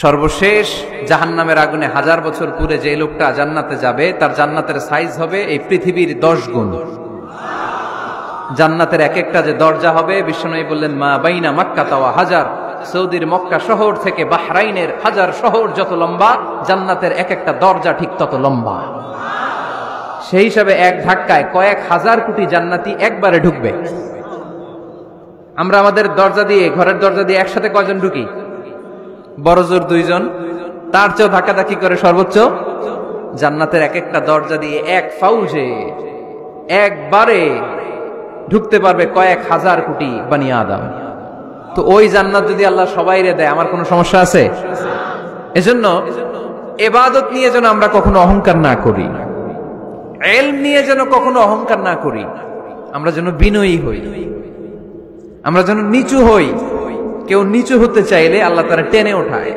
সর্বশেষ জাহান্নামের আগুনে 1000 বছর পুরে যে লোকটা জান্নাতে যাবে তার জান্নাতের সাইজ হবে এই পৃথিবীর 10 গুণ। জান্নাতের এক একটা যে দরজা হবে, বিশ্বনবী বললেন মা বাইনা মক্কা তাওয়া হাজার, সৌদির মক্কা শহর থেকে বাহরাইনের 1000 শহর যত লম্বা, জান্নাতের এক একটা দরজা ঠিক তত লম্বা। সেই হিসাবে এক ধাক্কায় কয়েক হাজার কোটি জান্নাতি একবারে ঢুকবে। আমরা আমাদের দরজা দিয়ে, ঘরের দরজা দিয়ে একসাথে কয়জন ঢুকি? বড় জোর 2 জন, তার চেয়েও ধাক্কাধাক্কি করে সর্বোচ্চ। জান্নাতের এক একটা দরজা দিয়ে এক ফাউজে একবারে ঢুকতে পারবে কয়েক হাজার কোটি বানি আদম। তো ওই জান্নাত যদি আল্লাহ সবাইরে দেয়, আমার কোনো সমস্যা আছে? এজন্য ইবাদত নিয়ে যেন আমরা কখনো অহংকার না করি, ইলম নিয়ে যেন কখনো অহংকার না করি, আমরা যেন বিনয়ী হই, আমরা যেন নিচু হই। কেউ নিচু হতে চাইলে আল্লাহ তারা টেনে ওঠায়,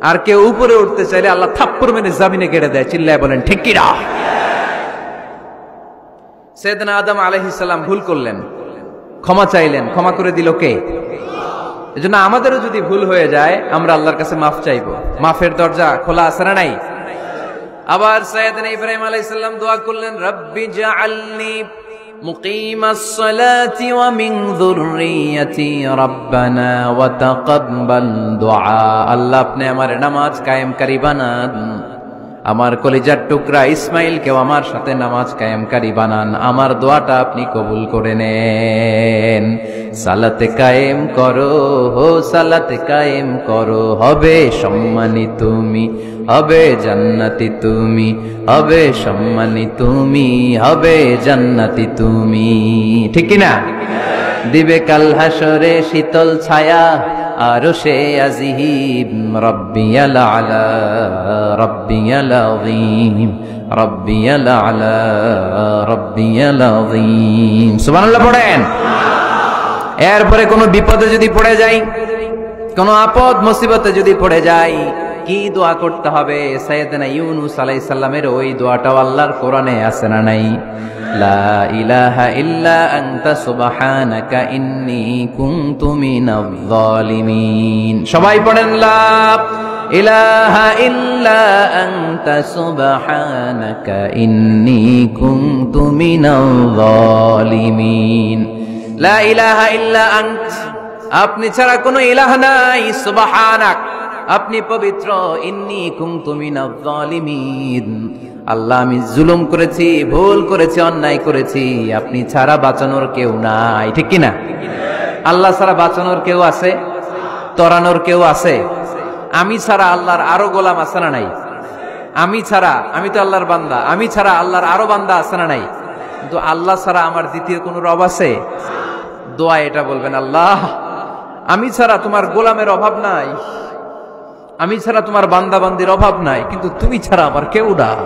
আর কেউ উপরে উঠতে চাইলে আল্লাহ থাপ্পড় মেরে জামিনে গেড়ে দেয়। চিল্লায় বলেন ঠিক কিনা? সাইয়েদনা আদম আলাইহিস সালাম ভুল করলেন, ক্ষমা চাইলেন, ক্ষমা করে দিল কে? এজন্য আমাদেরও যদি ভুল হয়ে যায় আমরা আল্লাহর কাছে মাফ চাইবো। মাফের দরজা খোলা আছে না নাই? আবার সাইয়েদনা ইব্রাহিম আলাইহিস সালাম দোয়া করলেন, রব্বি জাআলনি মুকিমাস সালাতি ওয়া মিন যুররিয়াতি রব্বানা ওয়া তাকাব্বাল দুআ। আল্লাহ আপনি আমার নামাজ কায়েমকারী বানান, আমার কলিজার টুকরা ইসমাইলকেও আমার সাথে নামাজ কায়েমকারী বানান, আমার দোয়াটা আপনি কবুল করে নেন। সালাতে কায়েম করো, হো সালাতে কায়েম করো, হবে সম্মানী তুমি, হবে জান্নাতি তুমি, হবে সম্মানী তুমি, হবে জান্নাতি তুমি। ঠিক কিনা? দিবে কাল হাসরে শীতল ছায়া আরশে আজিম, রব্বিয়াল আলা রব্বিয়াল আযীম, রব্বিয়াল আলা রব্বিয়াল আযীম। সুবহানাল্লাহ পড়েন। এরপরে কোনো বিপদে যদি পড়ে যাই, কোনো আপদ মুসিবতে যদি পড়ে যাই, কি দোয়া করতে হবে? সাইয়েদনা ইউনূস আলাইহিস সালামের ওই দোয়াটাও আল্লাহর কোরআনে আছে না নাই? লা ইলাহা ইল্লা আনতা সুবহানাকা ইন্নী কুনতু মিনাজ জালিমিন। সবাই পড়েন লা ইলাহা ইল্লা আনতা সুবহানাকা ইন্নী কুনতু মিনাজ জালিমিন। লা ইলাহা ইল্লা আনত, আপনি ছাড়া কোনো ইলাহ নাই, সুবহানাক, আপনি পবিত্র, ইন্নী কুনতু মিনাজ জালিমিন, আল্লাহ আমি জুলুম করেছি, ভুল করেছি, অন্যায় করেছি, আপনি ছাড়া বাঁচানোর কেউ নাই। ঠিক কিনা? আল্লাহ ছাড়া বাঁচানোর কেউ আছে? তরানোর কেউ আছে? আমি ছাড়া আল্লাহর আরো গোলাম আছে না নাই? আমি ছাড়া, আমি তো আল্লাহর বান্দা, আমি ছাড়া আল্লাহর আরো বান্দা আছে না নাই? কিন্তু আল্লাহ ছাড়া আমার দ্বিতীয় কোন রব আছে? দোয়া এটা বলবেন, আল্লাহ আমি ছাড়া তোমার গোলামের অভাব নাই, আমি ছাড়া তোমার বান্দা বান্দির অভাব নাই, কিন্তু তুমি ছাড়া আমার কেউ নাই,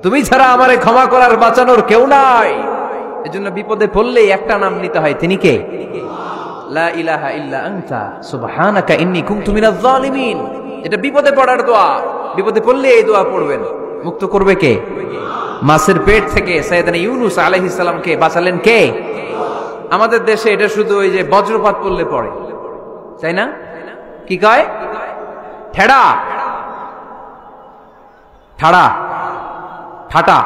তুমি ছাড়া আমারে ক্ষমা করার বাঁচানোর কেউ নাই। এজন্য বিপদে পড়লেই একটা নাম নিতে হয়, তিনি কে? লা ইলাহা ইল্লা আনতা সুবহানাকা ইন্নী কুনতু মিনাজ জালিমিন। এটা বিপদে পড়ার দোয়া, বিপদে পড়লে এই দোয়া পড়বেন। মুক্ত করবে কে? মাছের পেট থেকে সাইয়েদনা ইউনূস আলাইহিস সালামকে বাঁচালেন কে? আমাদের দেশে এটা শুধু ওই যে বজ্রপাত পড়লে পড়ে, তাই না? কি কয়? ঠেড়া, ঠাড়া, ঠাটা,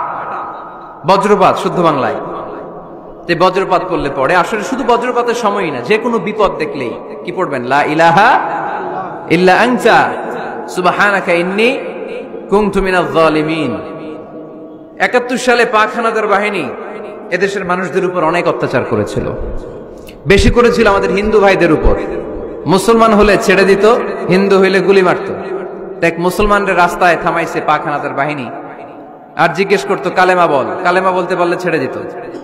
বজ্রপাত শুদ্ধ বাংলায়। যে বজ্রপাত পড়লে পড়ে, আসলে শুধু বজ্রপাতের সময়ই না, যে কোনো বিপদ দেখলেই কি পড়বেন? লা ইলাহা ইল্লা আনতা সুবহানাকা ইন্নী কুনতু মিনাজ জালিমিন। ৭১ সালে পাক হানাদার বাহিনী এদেশের মানুষদের উপর অনেক অত্যাচার করেছিল, বেশি করেছিল আমাদের হিন্দু ভাইদের উপর। মুসলমান হলে ছেড়ে দিত, হিন্দু হইলে গুলি মারত। দেখ, মুসলমানদের রাস্তায় থামাইছে পাক হানাদার বাহিনী, আর জিজ্ঞেস করতো কালেমা বল, কালেমা বলতে বললে ছেড়ে দিত।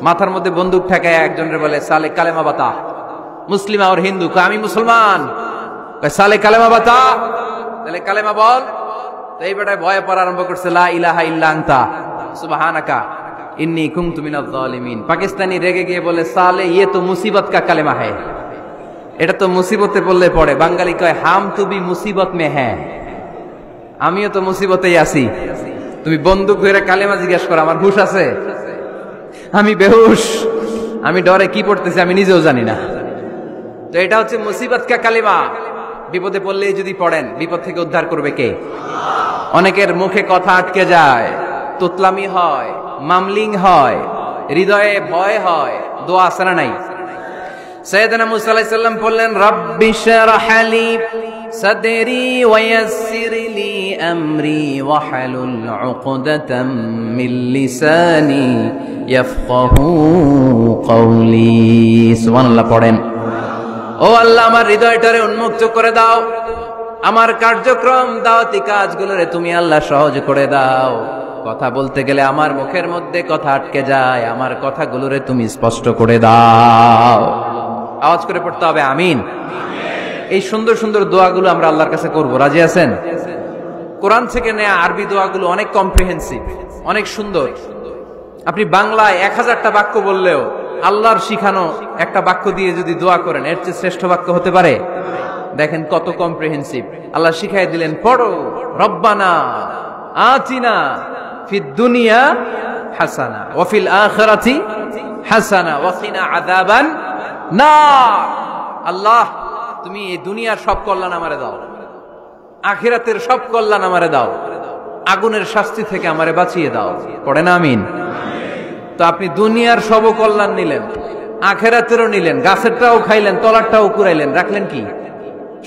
মাথার মধ্যে বন্দুক ঠেকায় একজনের বলে সালে কালেমা বাতা, মুসলিম আর হিন্দু, আমি মুসলমান, সালে কালেমা বাতা, তাহলে কালেমা বল। তো এই বেটায় ভয়ে পড়া আরম্ভ করছে, লা ইলাহা ইল্লা আনতা সুবহানাকা ইন্নী কুনতু মিনাজ জালিমিন। পাকিস্তানি রেগে গিয়ে বলে, সালে ইয়ে তো মুসিবত কা কালেমা হ্যায়, এটা তো মুসিবতে পড়লে পড়ে। বাঙালি কয়, হাম তু ভি মুসিবত মে হ্যাঁ, আমিও তো মুসিবতেই আছি। তুমি বন্দুক ধরে কালেমা জিজ্ঞাসা করো, আমার হুশ আছে? আমি বেহুশ, আমি ডরে কি পড়তেছি আমি নিজেও জানি না। তো এটা হচ্ছে মুসিবত কা কালেমা। বিপদে পড়লেই যদি পড়েন, বিপদ থেকে উদ্ধার করবে কে? অনেকের মুখে কথা আটকে যায়, তুতলামি হয়, মামলিং হয়, হৃদয়ে ভয় হয়, দোয়া আছে না নাই? সাইয়েদনা মুসা আলাইহিস সালাম বললেন, রাব্বি শরহ লি সাদরি ওয়া ইয়াসসির লি আমরি ওয়াহলুল উকদাতাম মিন লিসানি ইয়াফকাহু কওলি। সুবহানাল্লাহ পড়েন। ও আল্লাহ, আমার হৃদয়টারে উন্মুক্ত করে দাও, আমার কার্যক্রম দাওয়াতি কাজগুলোরে তুমি আল্লাহ সহজ করে দাও। কথা বলতে গেলে আমার মুখের মধ্যে কথা আটকে যায়, আমার কথাগুলোরে তুমি স্পষ্ট করে দাও। আওয়াজ করে পড়তে হবে আমিন। এই সুন্দর সুন্দর দোয়াগুলো আমরা আল্লাহর কাছে করব, রাজি আছেন? কোরআন থেকে নেয়া আরবি দোয়াগুলো অনেক কম্প্রিহেন্সিভ, অনেক সুন্দর। আপনি বাংলায় 1000টা বাক্য বললেও আল্লাহর শিখানো একটা বাক্য দিয়ে যদি দোয়া করেন, এর চেয়ে শ্রেষ্ঠ বাক্য হতে পারে? দেখেন কত কম্প্রিহেন্সিভ। আল্লাহ শিখাই দিলেন, পড়ো রব্বানা আতিনা ফিদ দুনিয়া হাসানা ওয়া ফিল আখিরাতি হাসানা ওয়া কিনা আযাবান নার। আল্লাহ, তুমি এই দুনিয়ার সব কল্যাণ আমারে দাও, আখিরাতের সব কল্যাণ আমারে দাও, আগুনের শাস্তি থেকে আমারে বাঁচিয়ে দাও। পড়েন আমিন। তো আপনি দুনিয়ার সব কল্যাণ নিলেন, আখিরাতেরও নিলেন, গাছেরটাও খাইলেন, তলারটাও কুড়াইলেন, রাখলেন কি?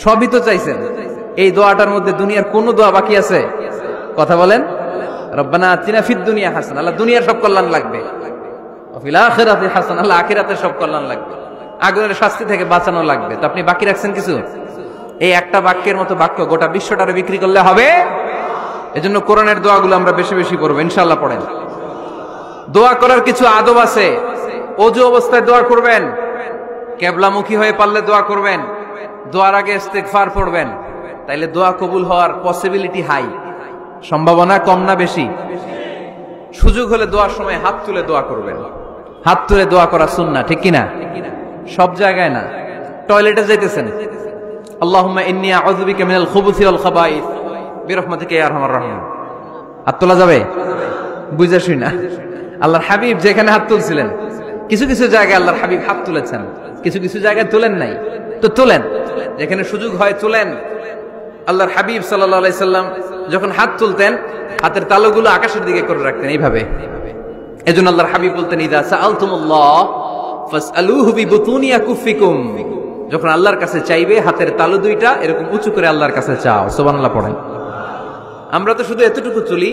সবই তো চাইছেন। এই দোয়াটার মধ্যে দুনিয়ার কোন দোয়া বাকি আছে? কথা বলেন। রব্বানা আতিনা ফিদ দুনিয়া হাসানা, আল্লাহ দুনিয়ার সব কল্যাণ লাগবে। ওয়া ফিল আখিরাতি হাসানা, আল্লাহ আখিরাতের সব কল্যাণ লাগবে, আগুনের শাস্তি থেকে বাঁচানো লাগবে। তো আপনি বাকি রাখছেন কিছু? এই একটা বাক্যের মতো বাক্য গোটা বিশ্বটারে বিক্রি করলে হবে। এজন্য কোরআনের দোয়াগুলো আমরা বেশি বেশি পড়বো, ইনশাআল্লাহ। পড়েন। দোয়া করার কিছু আদব আছে। ওযু অবস্থায় দোয়া করবেন, কিবলামুখী হয়ে পারলে দোয়া করবেন, দোয়ার আগে ইস্তিগফার পড়বেন, তাইলে দোয়া কবুল হওয়ার পসিবিলিটি হাই, সম্ভাবনা কম না বেশি? সুযোগ হলে দোয়ার সময় হাত তুলে দোয়া করবেন। হাত তুলে দোয়া করা সুন্নাহ, ঠিক কিনা? সব জায়গায় না। টয়লেটে যাইতেছেন, আল্লাহুম্মা ইন্নী আউযু বিকা মিনাল খুবুসি ওয়াল খাবাইস বিরহমাতিকা ইয়া আরহামার রাহিম। হাত তোলা যাবে? বুঝা শুই না। আল্লাহর হাবিব যেখানে হাত তুলছিলেন, কিছু কিছু জায়গায় আল্লাহর হাবিব হাত তুলেছেন, কিছু কিছু জায়গায় তুলেন নাই। তো তুলেন, যেখানে সুযোগ হয় তুলেন। আল্লাহর হাবিব সাল্লাল্লাহু আলাইহি সাল্লাম যখন হাত তুলতেন, হাতের তালুগুলো আকাশের দিকে করে রাখতেন এইভাবে। এজন্য আল্লাহর হাবিব বলতেন, ইযা সাআলতুমুল্লাহ ফাসআলুহু বিবুতুনি আকুফিকুম। যখন আল্লাহর কাছে চাইবে, হাতের তালু দুইটা এরকম উঁচু করে আল্লাহর কাছে চাও। সুবহানাল্লাহ পড়েন। আমরা তো শুধু এতটুকু তুলি।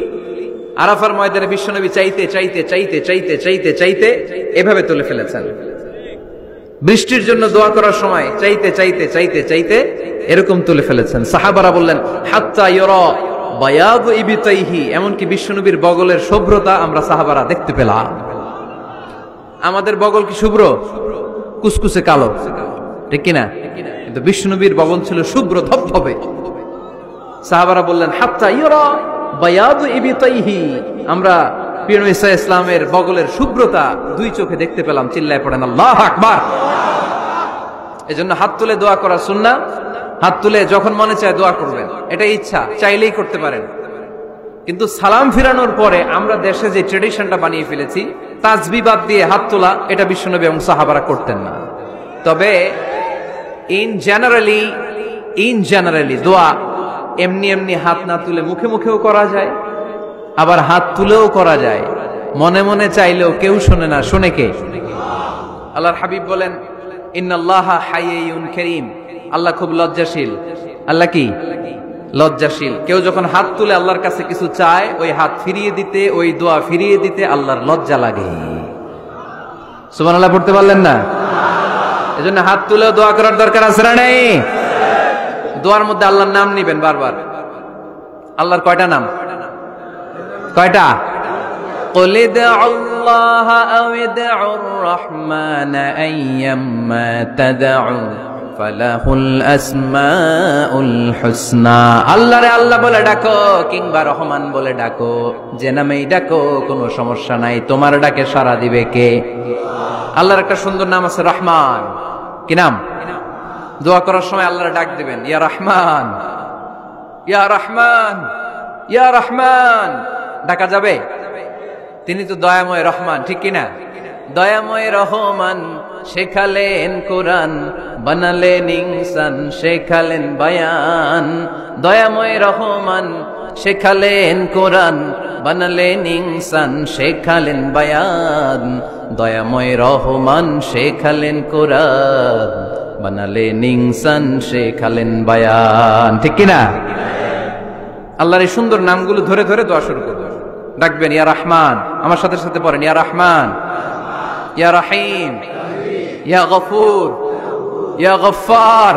আরাফার ময়দানে বিশ্বনবী চাইতে চাইতে চাইতে চাইতে চাইতে চাইতে এভাবে তুলে ফেলেছেন। বৃষ্টির জন্য দোয়া করার সময় চাইতে চাইতে চাইতে চাইতে এরকম তুলে ফেলেছেন। সাহাবারা বললেন, হাত্তা ইউরা বায়াদু ইবতাইহি, এমনকি বিশ্বনবীর বগলের শুভ্রতা আমরা সাহাবারা দেখতে পেলাম। আমাদের বগল কি শুভ্র? কুসকুসে কালো, ঠিক কিনা? কিন্তু বিশ্বনবীর বগল ছিল শুভ্র ধবধবে। সাহাবারা বললেন, হাত্তা ইউরা বায়াদু ইবতাইহি, আমরা প্রিয় নবী সাল্লাল্লাহু আলাইহি ওয়াসাল্লামের বগলের শুভ্রতা দুই চোখে দেখতে পেলাম। চিল্লায় পড়েন আল্লাহু আকবার। এজন্য হাত তুলে দোয়া করা সুন্নাহ। হাত তুলে যখন মনে চায় দোয়া করবেন, এটা ইচ্ছা, চাইলেই করতে পারেন। কিন্তু সালাম ফিরানোর পরে আমরা দেশে যে ট্রেডিশনটা বানিয়ে ফেলেছি, তাসবিহ বাদ দিয়ে হাত তোলা, এটা বিশ্বনবী এবং সাহাবারা করতেন না। তবে ইন জেনারেলি দোয়া এমনি এমনি হাত না তুলে মুখে মুখেও করা যায়, আবার হাত তুলেও করা যায়। মনে মনে চাইলেও কেউ শোনে না, শোনে কে? আল্লাহর হাবিব বলেন, ইন্নাল্লাহা হাইয়ুন কারীম, আল্লাহ খুব লজ্জাশীল। আল্লাহ কি? লজ্জাশীল। কেউ যখন হাত তুলে আল্লাহর কাছে কিছু চায়, ওই হাত ফিরিয়ে দিতে, ওই দোয়া ফিরিয়ে দিতে আল্লাহর লজ্জা লাগে। সুবহানাল্লাহ পড়তে পারলেন না? এজন্য হাত তুলে দোয়া করার দরকার আছে না নাই? দোয়ার মধ্যে আল্লাহর নাম নিবেন বারবার। আল্লাহর কয়টা নাম? কয়টা? قل ادعوا الله أو ادعوا الرحمن أيما تدعوا فله الأسماء الحسنى। আল্লাহ রে আল্লাহ বলে ডাকো, কিংবা রহমান বলে ডাকো, যে নামেই ডাকো কোনো সমস্যা নাই, তোমার ডাকে সাড়া দিবে কে? আল্লাহর একটা সুন্দর নাম আছে রহমান। কি নাম? দোয়া করার সময় আল্লাহর ডাক দিবেন, ইয়া রহমান, ইয়া রহমান, ইয়া রহমান। ডাকা যাবে? তিনি তো দয়াময় রহমান, ঠিক কিনা? দয়াময় রহমান শেখালেন কোরআন, বানালেন ইনসান শেখালেন বায়ান, দয়াময় রহমান শেখালেন কোরআন, বানালেন ইনসান শেখালেন বায়ান, দয়াময় রহমান শেখালেন কোরআন, বানালেন ইনসান শেখালেন বায়ান। ঠিক কিনা? আল্লাহর এই সুন্দর নামগুলো ধরে ধরে দোয়া শুরু করবে। ডাকবেন ইয়া রহমান, আমার সাথে সাথে পড়েন ইয়া রহমান, ইয়া রহিম, ইয়া গফুর, ইয়া গফফার,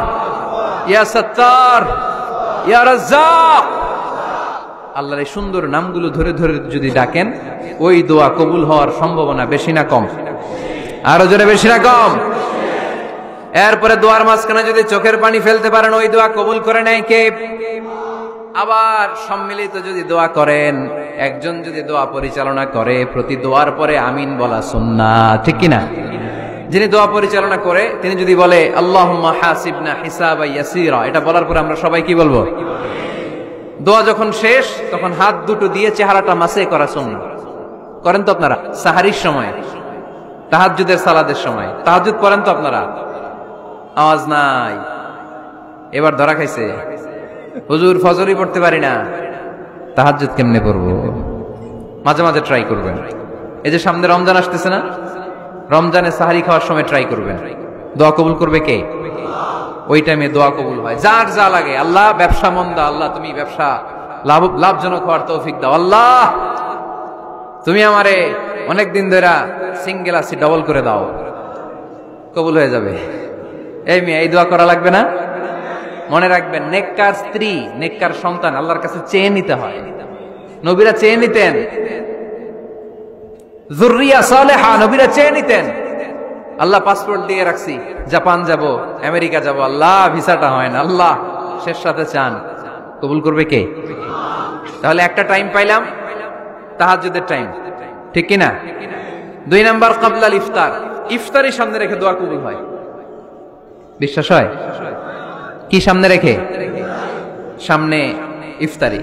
ইয়া সত্তার, ইয়া রাজ্জাক। আল্লাহর এই সুন্দর নামগুলো ধরে ধরে যদি ডাকেন, ওই দোয়া কবুল হওয়ার সম্ভাবনা বেশি না কম? আরো জোরে, বেশি না কম? এরপরে দোয়ার মাঝখানে যদি চোখের পানি ফেলতে পারেন, ওই দোয়া কবুল করে নেয় কে? আবার সম্মিলিত যদি দোয়া করেন, একজন যদি দোয়া পরিচালনা করে, প্রতি দোয়ার পরে আমিন বলা সুন্নাত। ঠিক কিনা? যিনি দোয়া পরিচালনা করে তিনি যদি বলে আল্লাহুম্মা হাসিবনা হিসাবান ইয়াসীরা, এটা বলার পরে আমরা সবাই কি বলবো? দোয়া যখন শেষ তখন হাত দুটো দিয়ে চেহারাটা মাসে করা সুন্নাত। করেন তো আপনারা? সাহারির সময়, তাহাজ্জুদের সালাদের সময় তাহাজ্জুদ পড়েন তো আপনারা? আওয়াজ নাই, এবার ধরা খাইছে। হুজুর ফজরই পড়তে পারি না, তাহাজ্জুদ কেমনে পড়বো? মাঝে মাঝে ট্রাই করবেন। এই যে সামনে রমজান আসতেছে না, রমজানে সাহারি খাওয়ার সময় ট্রাই করবেন। দোয়া কবুল করবে কে? ওই টাইমে দোয়া কবুল হয়। যার যা লাগে, আল্লাহ ব্যবসা মন্দা, আল্লাহ তুমি ব্যবসা লাভজনক হওয়ার তৌফিক দাও, আল্লাহ তুমি আমারে অনেকদিন ধরে সিঙ্গেল আছি ডবল করে দাও, কবুল হয়ে যাবে। এই মেয়ে, এই দোয়া করা লাগবে না? মনে রাখবেন, নেককার স্ত্রী, নেককার সন্তান আল্লাহর কাছে চেয়ে নিতে হয়। নবীরা চেয়ে নিতেন, যুররিয়া সালেহা নবীরা চেয়ে নিতেন। আল্লাহ পাসপোর্ট দিয়ে রাখছি, জাপান যাব, আমেরিকা যাব, আল্লাহ ভিসাটা হয় না, আল্লাহ শেষ সাথে চান, কবুল করবে কে? তাহলে একটা টাইম পাইলাম, তাহাজ্জুদের টাইম। ঠিক কিনা? 2 নাম্বার ক্বাবলাল ইফতার, ইফতারি সামনে রেখে দোয়া কবুল হয়। বিশ্বাস হয়? কি সামনে রেখে? সামনে ইফতারি।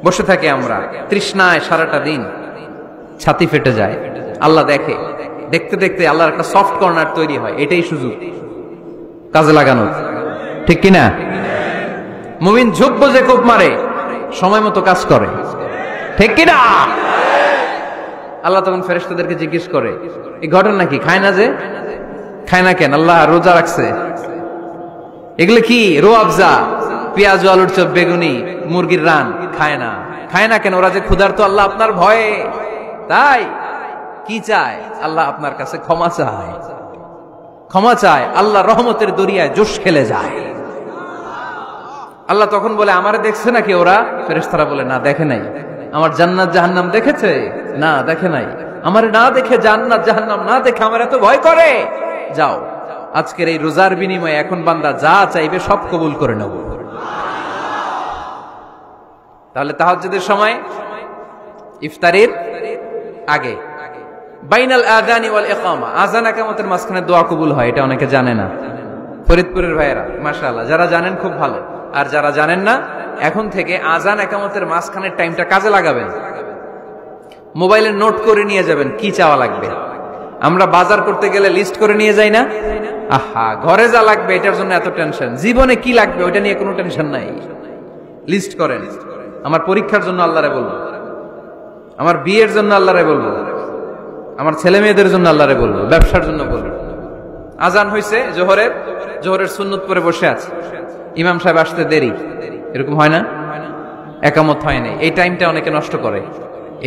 বসে থাকে আমরা তৃষ্ণায় সারাটা দিন, ছাতি ফেটে যায়, আল্লাহ দেখে, দেখতে দেখতে আল্লাহর একটা সফট কর্নার তৈরি হয়। এটাই সুযোগ কাজে লাগানোর। ঠিক কিনা? মুমিন ঝোপ যে কোপ মারে, সময় মতো কাজ করে। ঠিক কিনা? আল্লাহ তখন ফেরেশতাদেরকে জিজ্ঞেস করে, এই ঘটনা কি? খায় না যে? খায় না কেন? আল্লাহ রোজা রাখছে। এগুলো কি? রোয়াবজা, পেঁয়াজ, আলুর চপ, বেগুনি, মুরগির রান খায় না। খায় না কেন? ওরা যে ক্ষুধার্ত, আল্লাহ আপনার ভয়ে। তাই কি চায়? আল্লাহ আপনার কাছে ক্ষমা চায়, ক্ষমা চায়। আল্লাহ রহমতের দরিয়ায় জোশ খেলে যায়। আল্লাহ তখন বলে, আমারে দেখছে নাকি ওরা? ফেরেশতারা বলে, না দেখে নাই। আমার জান্নাত জাহান্নাম দেখেছে? না দেখে নাই। আমারে না দেখে, জান্নাত জাহান্নাম না দেখে আমার এত ভয় করে? যাও, আজকের এই রোজার বিনিময়ে এখন বান্দা যা চাইবে সব কবুল করে নেব। তাহলে তাহাজ্জুদের সময়, ইফতারির আগে, বাইনাল আযানি ওয়াল ইকামা, আযান ইকামতের মাঝখানে দোয়া কবুল হয়। এটা অনেকে জানে না। ফরিদপুরের ভাইয়েরা মাশাআল্লাহ, যারা জানেন খুব ভালো, আর যারা জানেন না, এখন থেকে আযান ইকামতের মাঝখানের টাইমটা কাজে লাগাবেন। মোবাইলে নোট করে নিয়ে যাবেন কি চাওয়া লাগবে। আমরা বাজার করতে গেলে লিস্ট করে নিয়ে যাই না? আহা, ঘরে যা লাগবে এটার জন্য এত টেনশন, জীবনে কি লাগবে ওইটা নিয়ে কোনো টেনশন নাই। লিস্ট করেন। আমার পরীক্ষার জন্য আল্লাহরে বলবো, আমার বিয়ের জন্য আল্লাহরে বলবো, আমার ছেলে মেয়েদের জন্য আল্লাহরে বলবো, ব্যবসার জন্য বলবো। আজান হয়েছে জোহরের সুন্নত পরে বসে আছে, ইমাম সাহেব আসতে দেরি, এরকম হয় না? একামত হয় নাই, এই টাইমটা অনেকে নষ্ট করে।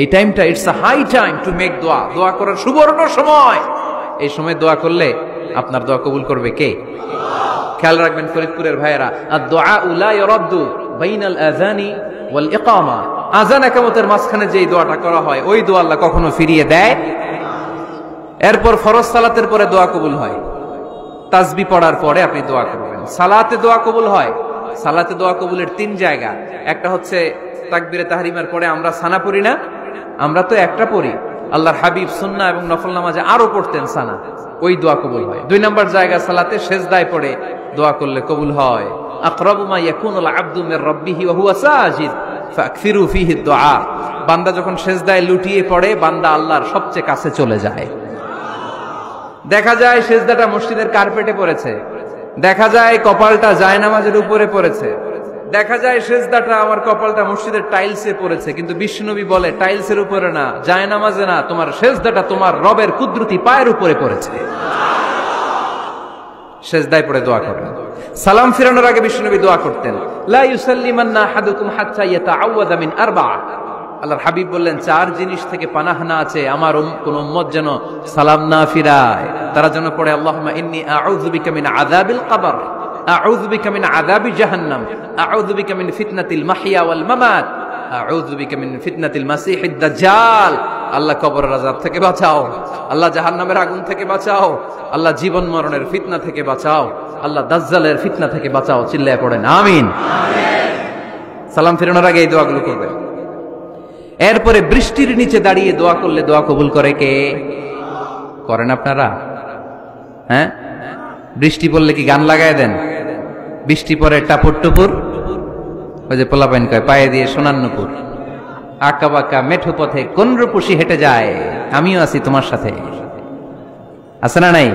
এই টাইমটা it's a high time to make দোয়া, দোয়া করার সুবর্ণ সময়। এই সময় দোয়া করলে আপনার দোয়া কবুল করবে কে? খেয়াল রাখবেন ফরিদপুরের ভাইয়েরা, আদ-দুআ লা ইরাদ্দু বাইনাল আযানি ওয়াল ইকামা, আযান ইকামতের মাঝখানে যেই দোয়াটা করা হয় ওই দোয়া আল্লাহ কখনো ফিরিয়ে দেয়। এরপর ফরজ সালাতের পরে দোয়া কবুল হয়, তাসবিহ পড়ার পরে আপনি দোয়া করবেন। সালাতে দোয়া কবুল হয়, সালাতে দোয়া কবুলের 3 জায়গা। একটা হচ্ছে তাকবীরে তাহরিমার পরে আমরা সানা পড়ি না, আমরা তো একটা পড়ি, আল্লাহর হাবিব সুন্নাহ এবং নফল নামাজে আরো পড়তেন সানা, ওই দোয়া কবুল হয়। 2 নম্বর জায়গা সালাতে সেজদায় পড়ে দোয়া করলে কবুল হয়। আকরাবু মা ইয়াকুনুল আবদু মির রাব্বিহি ওয়া হুয়া সাজিদ ফাকফিরু ফিহি দুআ, বান্দা যখন সেজদায় লুটিয়ে পড়ে বান্দা আল্লাহর সবচেয়ে কাছে চলে যায়। দেখা যায় সেজদাটা মসজিদের কার্পেটে পড়েছে, দেখা যায় কপালটা জায়নামাজের উপরে পড়েছে, দেখা যায় সেজদাটা আমার কপালটা মসজিদের টাইলসে পড়েছে, কিন্তু বিশ্বনবী বলে টাইলসের উপরে না, জায়নামাজে না, তোমার সেজদাটা তোমার রবের কুদরতি পায়ের উপরে পড়েছে। সেজদায় পড়ে দোয়া করেন। সালাম ফিরানোর আগে বিশ্বনবী দোয়া করতেন, লা ইউসাল্লিমান্না আহাদুকুম হাত্তা ইয়াতাআওয়াযা মিন আরবা'a। আল্লাহর হাবিব বললেন, চার জিনিস থেকে পানাহ না আছে আমার কোন উম্মত যেন সালাম না ফিরায়। তারা যেন পড়ে, আল্লাহুম্মা ইন্নী আউযু বিকা মিন আযাবিল কবর, আউযু বিকা মিন আযাবি জাহান্নাম, আউযু বিকা মিন ফিতনাতিল মাহইয়া ওয়াল মামাত, আউযু বিকা মিন ফিতনাতিল মাসিহিদ দাজ্জাল। আল্লাহ কবরের আযাব থেকে বাঁচাও, আল্লাহ জাহান্নামের আগুন থেকে বাঁচাও, আল্লাহ জীবন মরণের ফিতনা থেকে বাঁচাও, আল্লাহ দাজ্জালের ফিতনা থেকে বাঁচাও। চিল্লায়ে পড়েন আমিন। সালাম ফিরানোর আগে এই দোয়াগুলো করবেন। এরপরে বৃষ্টির নিচে দাঁড়িয়ে দোয়া করলে দোয়া কবুল করে কে? করেন আপনারা? হ্যাঁ, বৃষ্টি পড়লে কি গান লাগায় দেন? বৃষ্টি পরে টাপুর টুপুর, ওই যে পোলাপাইন কয় পায়ে দিয়ে সোনার নুপুর, আঁকা বাঁকা মেঠো পথে কোন রূপসী হেঁটে যায়, আমিও আছি তোমার সাথে, আছে না নাই?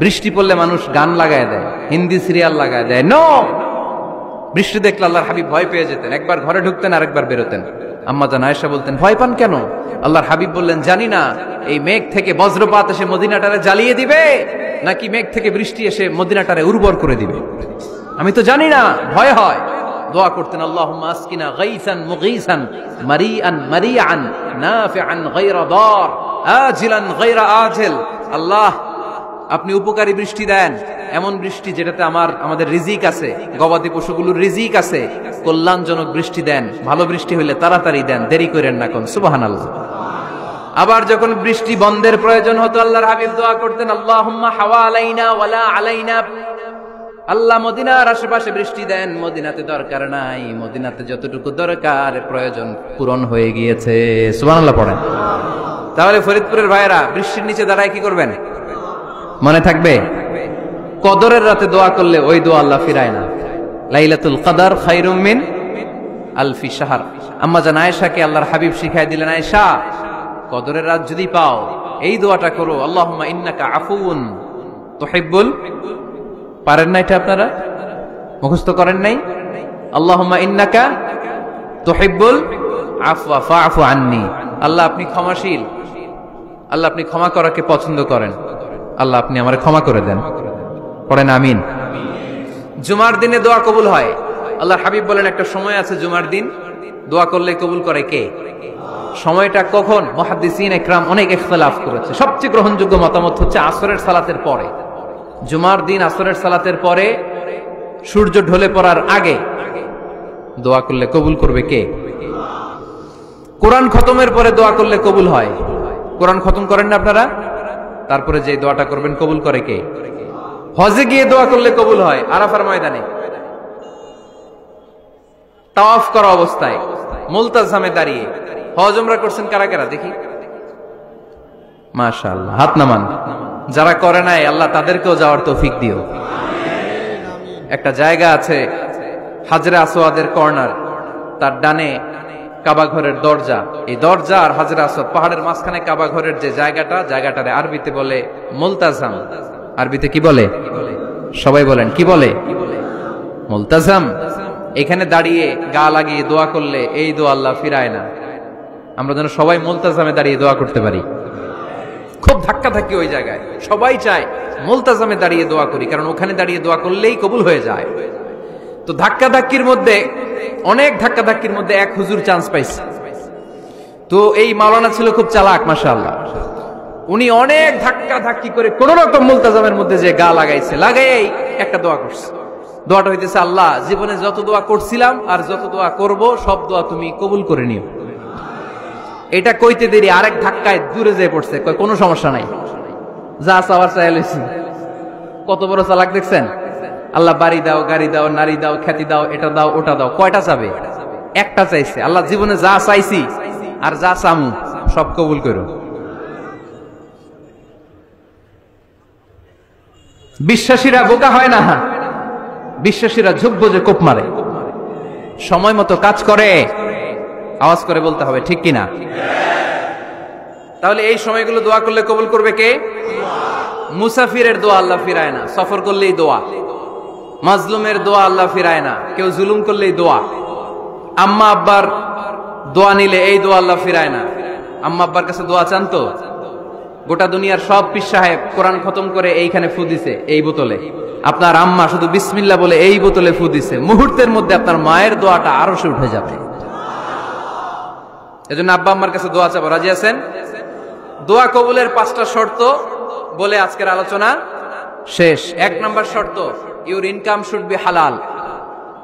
বৃষ্টি পড়লে মানুষ গান লাগায় দেয়, হিন্দি সিরিয়াল লাগায় দেয়। নো, বৃষ্টি দেখলে আল্লাহর হাবিব ভয় পেয়ে যেতেন, একবার ঘরে ঢুকতেন আরেকবার বেরোতেন। আম্মা জান আয়েশা বলতেন, ভয় পান কেন? আল্লাহর হাবিব বললেন, জানি না এই মেঘ থেকে বজ্রপাত এসে মদিনাটারে জ্বালিয়ে দিবে নাকি মেঘ থেকে বৃষ্টি এসে মদিনাটারে উর্বর করে দিবে, আমি তো জানি না, ভয় হয়। দোয়া করতেন, আল্লাহুম্মা আসকিনা গাইসান মুগীসান মারিআন মারিআন নাফিআন গায়রা দার আজিলান গায়রা আজিল। আল্লাহ, আপনি উপকারী বৃষ্টি দেন, এমন বৃষ্টি যেটাতে আমাদের রিজিক আছে, গবাদি পশুগুলোর রিজিক আছে, কল্যাণজনক বৃষ্টি দেন, ভালো বৃষ্টি হইলে তাড়াতাড়ি দেন, দেরি করেন না কোন। সুবহানাল্লাহ। আবার যখন বৃষ্টি বন্ধের প্রয়োজন হতো আল্লাহর হাবিব দোয়া করতেন, আল্লাহুম্মা হাওয়া আলাইনা ওয়ালা আলাইনা। আল্লাহ মদিনার আশেপাশে বৃষ্টি দেন, মদিনাতে দরকার নাই, মদিনাতে যতটুকু দরকার প্রয়োজন পূরণ হয়ে গিয়েছে। সুবহানাল্লাহ পড়েন। তাহলে ফরিদপুরের ভাইয়েরা বৃষ্টির নিচে দাঁড়ায় কি করবেন? মনে থাকবে, কদরের রাতে দোয়া করলে ওই দোয়া আল্লাহ ফিরায় না। লাইলাতুল কদর খায়রুম মিন আলফি শাহর। আম্মা জান আয়েশাকে আল্লাহর হাবিব শিখাই দিলেন, আয়েশা, কদরের রাত যদি পাও এই দোয়াটা করো, আল্লাহুম্মা ইন্নাকা আফুউন তুহিব্বুল। পারেন না এটা? আপনারা মুখস্থ করেন নাই? আল্লাহুম্মা ইন্নাকা তুহিব্বুল আফওয়া ফাআফু আন্নি। আল্লাহ আপনি ক্ষমাশীল, আল্লাহ আপনি ক্ষমা করাকে পছন্দ করেন, আল্লাহ আপনি আমারে ক্ষমা করে দেন। পড়েন আমিন। জুমার দিনে দোয়া কবুল হয়। আল্লাহর হাবিব বলেন, একটা সময় আছে জুমার দিন দোয়া করলে কবুল করে কে? সময়টা কখন? মুহাদ্দিসিন ইকরাম অনেক ইখতিলাফ করেছে। সবচেয়ে গ্রহণযোগ্য মতামত হচ্ছে আসরের সালাতের পরে। জুমার দিন আসরের সালাতের পরে সূর্য ঢলে পড়ার আগে দোয়া করলে কবুল করবে কে? কোরআন খতমের পরে দোয়া করলে কবুল হয়। কোরআন খতম করেন না আপনারা? তারপরে যে দোয়াটা করবেন কবুল করে কে? হজে গিয়ে দোয়া করলে কবুল হয়। আরাফার ময়দানে তাওয়াফ করা অবস্থায় মুলতাজামে দাঁড়িয়ে। হজ উমরা করছেন কারা কারা দেখি? মাশাআল্লাহ, হাত নামান। যারা করে নাই আল্লাহ তাদেরকেও যাওয়ার তৌফিক দিও। একটা জায়গা আছে হাজরে আসওয়াদের কর্নার, তার ডানে কাবা ঘরের দরজা। এই দরজা আর হাজরে আসওয়াদ পাহাড়ের মাঝখানে কাবা ঘরের যে জায়গাটারে আরবিতে বলে মুলতাজাম। আরবিতে কি বলে? সবাই বলেন, কি বলে? মুলতাজাম। এখানে দাঁড়িয়ে গা লাগিয়ে দোয়া করলে এই দোয়া আল্লাহ ফিরায় না। আমরা যেন সবাই মুলতাজামে দাঁড়িয়ে দোয়া করতে পারি। খুব ধাক্কা ধাক্কি ওই জায়গায়, সবাই চায় মুলতাজামে দাঁড়িয়ে দোয়া করি, কারণ ওখানে দাঁড়িয়ে দোয়া করলেই কবুল হয়ে যায়। তো ধাক্কা ধাক্কির মধ্যে, অনেক ধাক্কা ধাক্কির মধ্যে এক হুজুর চান্স পাইছে। তো এই মাওলানা ছিল খুব চালাক, মাশাআল্লাহ। উনি অনেক ধাক্কা ধাক্কি করে কোন রকম মুলতাজামের মধ্যে যে গা লাগাইছে, লাগাই একটা দোয়া করছে। দোয়াটা হইতেছে, আল্লাহ জীবনে যত দোয়া করছিলাম আর যত দোয়া করব সব দোয়া তুমি কবুল করে নিও। এটা কইতে দেরি আরেক ধাক্কায় দূরে যেয়ে পড়ছে, কয় কোনো সমস্যা নাই, যা চাওয়ার চাই লইছি। কত বড় চালাক দেখছেন? আল্লাহ বাড়ি দাও, গাড়ি দাও, নারী দাও, খ্যাতি দাও, এটা দাও, ওটা দাও। কয়টা চাবে? একটা চাইছে। আল্লাহ জীবনে যা চাইছি আর যা চামু সব কবুল করো। বিশ্বাসীরা বোকা হয় না, বিশ্বাসীরা ঝুঁক বোঝে কোপ মারে। সময় মতো কাজ করে, আওয়াজ করে বলতে হবে ঠিক কিনা? তাহলে এই সময়গুলো দোয়া করলে কবুল করবে কে? মুসাফিরের দোয়া আল্লাহ ফিরায় না, সফর করলেই দোয়া। মাজলুমের দোয়া আল্লাহ ফিরায় না, কেউ জুলুম করলেই দোয়া। আম্মা আব্বার দোয়া নিলে এই দোয়া আল্লাহ ফিরায় না। আম্মা আব্বার কাছে দোয়া চান তো? গোটা দুনিয়ার সব পীর সাহেব কোরআন খতম করে এইখানে ফু দিছে এই বোতলে, আপনার আম্মা শুধু বিসমিল্লাহ বলে এই বোতলে ফু দিছে, মুহূর্তের মধ্যে আপনার মায়ের দোয়াটা আরশে উঠে যাবে। এজন্য আব্বা আম্মার কাছে দোয়া চাবো, রাজি আছেন? দোয়া কবুলের 5টা শর্ত বলে আজকের আলোচনা শেষ। 1 নম্বর শর্ত, ইউর ইনকাম শুড বি হালাল।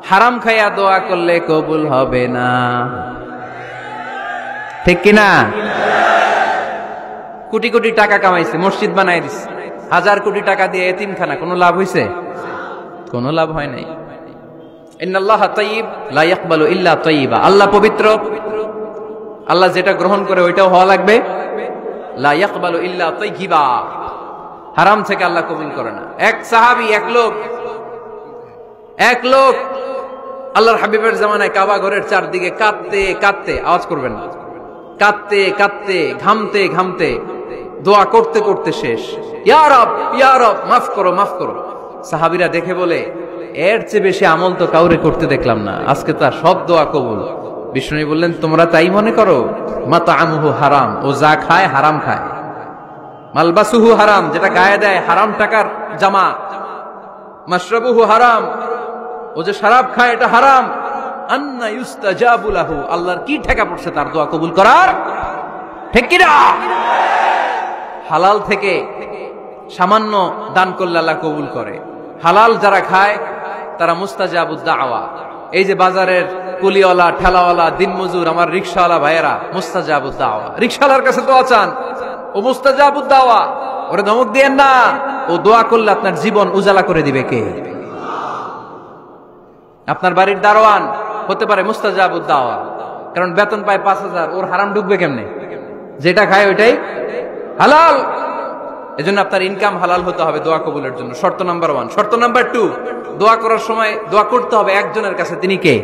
হারাম খাইয়া দোয়া করলে কবুল হবে না, ঠিক কিনা? কোটি কোটি টাকা কামাইছে, মসজিদ বানাই দিছে, 1000 কোটি টাকা দিয়ে এতিমখানা, কোনো লাভ হইছে? কোনো লাভ হয় নাই। ইন্নাল্লাহা তাইয়্যিব লা ইয়াকবালু ইল্লা তাইয়্যিবা। আল্লাহ পবিত্র, আল্লাহ যেটা গ্রহণ করে ওইটাও হওয়া লাগবে। লা ইয়াকবালু ইল্লা তাইয়্যিবা, হারাম থেকে আল্লাহ কবুল করে না। এক সাহাবী, এক লোক আল্লাহর হাবিবের জামানায় কাবা ঘরের চারদিকে কাঁদতে কাঁদতে, আওয়াজ করবেন না, কাঁদতে কাঁদতে, ঘামতে ঘামতে, দোয়া করতে করতে শেষ। ইয়া রব, ইয়া রব, মাফ করো, মাফ করো। সাহাবীরা দেখে বলে, এর চেয়ে বেশি আমল তো কাউরে করতে দেখলাম না, আজকে তার সব দোয়া কবুল। বিষ্ণু বললেন, তোমরা তাই মনে করো? মাতাআমুহু হারাম, ও যা খায় হারাম খায়। মালবাসুহু হারাম, যেটা গায়ে দেয় হারাম টাকার জামা। মাশরাবুহু হারাম, ও যে শরাব খায় এটা হারাম। আন্না ইউস্তাজাবু লাহু, আল্লাহর কি ঠেকা পড়ছে তার দোয়া কবুল করার? ঠিক কি না? হালাল থেকে সামান্য দান করলে আল্লাহ কবুল করে। হালাল যারা খায় তারা মুস্তাজাবুদ দাওয়া। এই যে বাজারের কুলিওয়ালা, ঠেলাওয়ালা, দিনমজুর, আমার রিকশাওয়ালা ভাইয়েরা, মুস্তাজাবুদ দাওয়া। রিকশাওয়ালার কাছে দোয়া চান, ও মুস্তাজাবুদ দাওয়া। ওরে ধমক দিয়েন না, ও দোয়া করলে আপনার জীবন উজালা করে দিবে কে? আপনার বাড়ির দারোয়ান হতে পারে মুস্তাজাবুদ দাওয়া, কারণ বেতন পায় 5000, ওর হারাম ঢুকবে কেমনে? যেটা খায় ওইটাই হালাল। এজন্য আপনার ইনকাম হালাল হতে হবে দোয়া কবুলের জন্য। শর্ত নাম্বার 1। শর্ত নাম্বার 2, দোয়া করার সময় দোয়া করতে হবে একজনের কাছে। তিনি কে?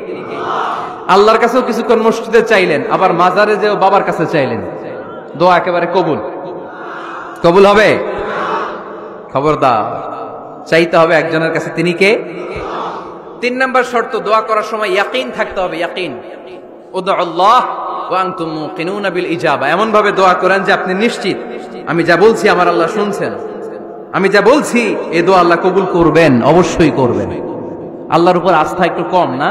আল্লাহর কাছেও কিছুক্ষণ মসজিদে চাইলেন, আবার মাজারে যেও বাবার কাছে চাইলেন, দোয়া একেবারে কবুল। কবুল হবে? খবরদার, চাইতে হবে একজনের কাছে। তিনি কে? 3 নম্বর শর্ত, দোয়া করার সময় ইয়াকিন থাকতে হবে। ইয়াকিন, উদউল্লাহ ওয়া আনতুম মুকিনুনা বিল ইজাবা। এমন ভাবে দোয়া করেন যে আপনি নিশ্চিত, আমি যা বলছি আমার আল্লাহ শুনছেন, আমি যা বলছি এই দোয়া আল্লাহ কবুল করবেন, অবশ্যই করবেন। আল্লাহর উপর আস্থা একটু কম না?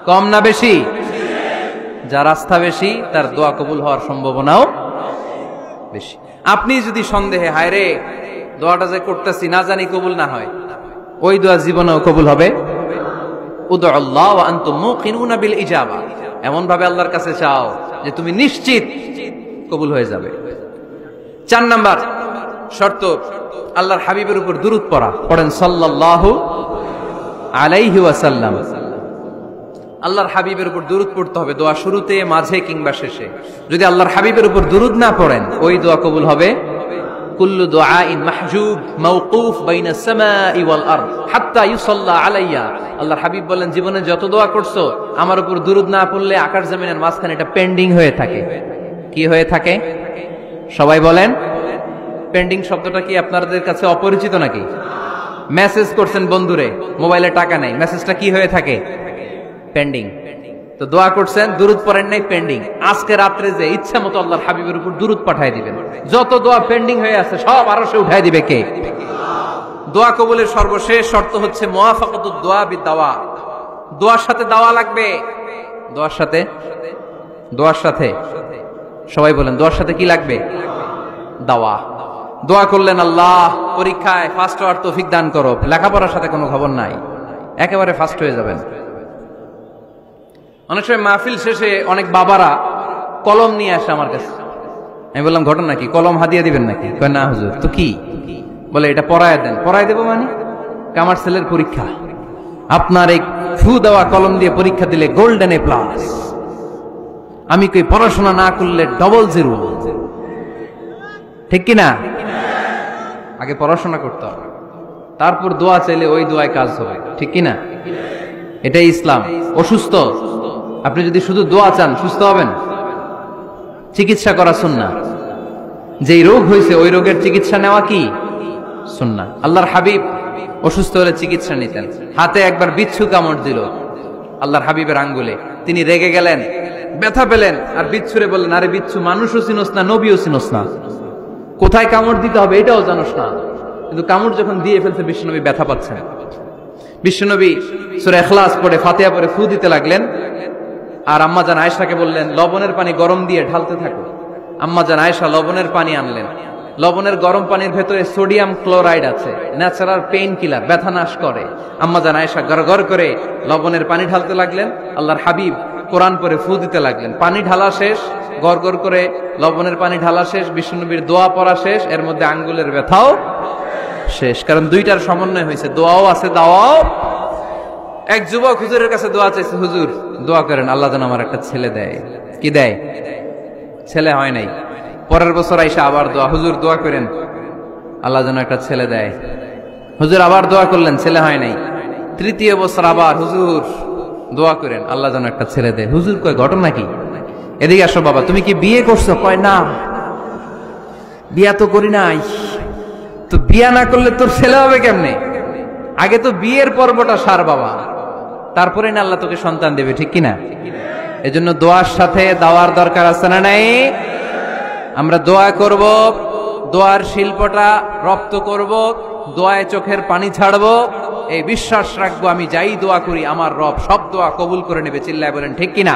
কম না বেশি? যার আস্থা বেশি তার দোয়া কবুল হওয়ার সম্ভাবনাও বেশি। আপনি যদি সন্দেহে, হায় রে দোয়াটা যে করতেছি না জানি কবুল না হয়, ওই দোয়া জীবনেও কবুল হবে। উদউল্লাহ ওয়া আনতুম মুকিনুনা বিল ইজাবা, এমন ভাবে আল্লাহর কাছে চাও যে তুমি নিশ্চিত কবুল হয়ে যাবে। 4 নাম্বার শর্ত, আল্লাহর হাবিবের উপর দুরূদ পড়া। পড়েন সাল্লাল্লাহু আলাইহি ওয়াসাল্লাম। আল্লাহর হাবিবের উপর দুরূদ পড়তে হবে দোয়া শুরুতে, মাঝে কিংবা শেষে। যদি আল্লাহর হাবিবের উপর দুরূদ না পড়েন, ওই দোয়া কবুল হবে। কুল্লু দুআইন মাহজুব মাওকুফ বাইনাস সামাই ওয়াল আরদ হাত্তা ইউসাল্লা আলাইয়া। আল্লাহর হাবিব বলেন, জীবনে যত দোয়া করছো আমার উপর দুরূদ না পড়লে আকাশ জমিনের মাঝখানে এটা পেন্ডিং হয়ে থাকে। কি হয়ে থাকে? সবাই বলেন। পেন্ডিং শব্দটা কি আপনাদের কাছে অপরিচিত নাকি? মেসেজ করছেন বন্ধুরে, মোবাইলে টাকা নাই, মেসেজটা কি হয়ে থাকে? পেন্ডিং। তো দোয়া করছেন, দুরূদ পড়েন নাই, পেন্ডিং। আজকে রাত্রে যে ইচ্ছা মতো আল্লাহর হাবিবের উপর দুরূদ পাঠিয়ে দিবেন, যত দোয়া পেন্ডিং হয়ে আছে সব আরশে উঠায় দিবে কে? দোয়া কবুলের সর্বশেষ শর্ত হচ্ছে মুওয়াফাকাতুদ দোয়া বিদাওয়া। দোয়ার সাথে দাওয়া লাগবে। দোয়ার সাথে সবাই বলেন, দোয়ার সাথে কি লাগবে? দাওয়া। দোয়া করলেন, আল্লাহ পরীক্ষায় ফার্স্ট হওয়ার তৌফিক দান করো। লেখাপড়ার সাথে কোনো খবর নাই, একেবারে ফার্স্ট হয়ে যাবেন। অনেক সময় মাহফিল শেষে অনেক বাবারা কলম নিয়ে আসে আমার কাছে। আমি বললাম, ঘটনা কি? কলম হাদিয়া দিবেন নাকি? কয় না হুজুর। তো কি? বলে, এটা পড়ায় দেন। পড়ায় দেবো মানে? আমার ছেলের পরীক্ষা, আপনার এই ফু দেওয়া কলম দিয়ে পরীক্ষা দিলে গোল্ডেন এ প্লাস। আমি কই, পড়াশোনা না করলে ডবল জিরো। ঠিক কিনা? আগে পড়াশোনা করতে হবে, তারপর দোয়া চাইলে ওই দোয়ায় কাজ হবে। ঠিক কিনা? এটাই ইসলাম। অসুস্থ, আপনি যদি শুধু দোয়া চান সুস্থ হবেন? চিকিৎসা করা সুন্নাহ। যেই রোগ হয়েছে ওই রোগের চিকিৎসা নেওয়া কি সুন্নাহ। আল্লাহর হাবিব অসুস্থ হলে চিকিৎসা নিতেন, হাতে একবার বিচ্ছু কামড় দিল আল্লাহর হাবিবের আঙ্গুলে, তিনি রেগে গেলেন, ব্যথা পেলেন, আর বিচ্ছুরে বললেন, আরে বিচ্ছু, মানুষও চিনোস না, নবীও চিনোস না, কোথায় কামড় দিতে হবে এটাও জানোস না। কিন্তু কামড় যখন দিয়ে ফেলছে বিশ্বনবী ব্যথা পাচ্ছেন। বিশ্বনবী সূরা ইখলাস পড়ে ফাতিহা পড়ে ফু দিতে লাগলেন, আর আম্মাজান আয়েশাকে বললেন লবণের পানি গরম দিয়ে ঢালতে থাকো। আম্মাজান আয়েশা লবণের পানি আনলেন। লবণের গরম পানির ভেতরে সোডিয়াম ক্লোরাইড আছে, ন্যাচারাল পেইন কিলার, ব্যথা নাশ করে। আম্মাজান আয়েশা গড়গড় করে লবণের পানি ঢালতে লাগলেন, আল্লাহর হাবিব কোরআন পড়ে ফু দিতে লাগলেন। পানি ঢালা শেষ, গড়গড় করে লবণের পানি ঢালা শেষ, বিশ্বনবীর দোয়া পড়া শেষ, এর মধ্যে আঙ্গুলের ব্যথাও শেষ। কারণ দুইটার সমন্বয় হয়েছে, দোয়াও আছে দাওয়াও। এক যুবক হুজুরের কাছে দোয়া চাইছে, হুজুর দোয়া করেন আল্লাহ যেন আমার একটা ছেলে দেয়। কি দেয়? ছেলে হয় নাই। পরের বছর আইসা আবার দোয়া, হুজুর দোয়া করেন আল্লাহ যেন একটা ছেলে দেয়। হুজুর আবার দোয়া করলেন, ছেলে হয় নাই। তৃতীয় বছর আবার, হুজুর দোয়া করেন আল্লাহ যেন একটা ছেলে দেয়। হুজুর কয় ঘটনা কি? এদিকে আসো বাবা, তুমি কি বিয়ে করছো? কয় না, বিয়া তো করি নাই। তো বিয়া না করলে তোর ছেলে হবে কেমনে? আগে তো বিয়ের পর্বটা সার বাবা, তারপরে না আল্লাহ তোকে সন্তান দেবে, ঠিক কিনা? এজন্য দোয়ার সাথে দাওয়ার দরকার আছে না নাই? আমরা দোয়া করব, দোয়ার শিল্পটা রপ্ত করব, দোয়ায় চোখের পানি ছাড়বো, এই বিশ্বাস রাখবো আমি যাই দোয়া করি আমার রব সব দোয়া কবুল করে নেবে। চিল্লায় বলেন ঠিক কিনা?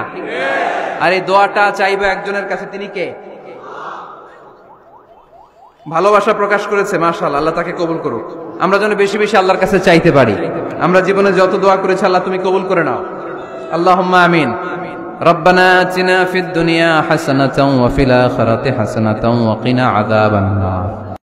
আর এই দোয়াটা চাইবো একজনের কাছে, তিনি কে? ভালোবাসা প্রকাশ করেছে, মাশাআল্লাহ, আল্লাহ তাকে কবুল করুক। আমরা যেন বেশি বেশি আল্লাহর কাছে চাইতে পারি। আমরা জীবনে যত দোয়া করেছি আল্লাহ তুমি কবুল করে নাও, আল্লাহুম্মা আমিন। রব্বানা আতিনা ফিদ দুনিয়া হাসানাতাও ওয়া ফিল আখিরাতি হাসানাতাও ওয়া কিনা আযাবান নার।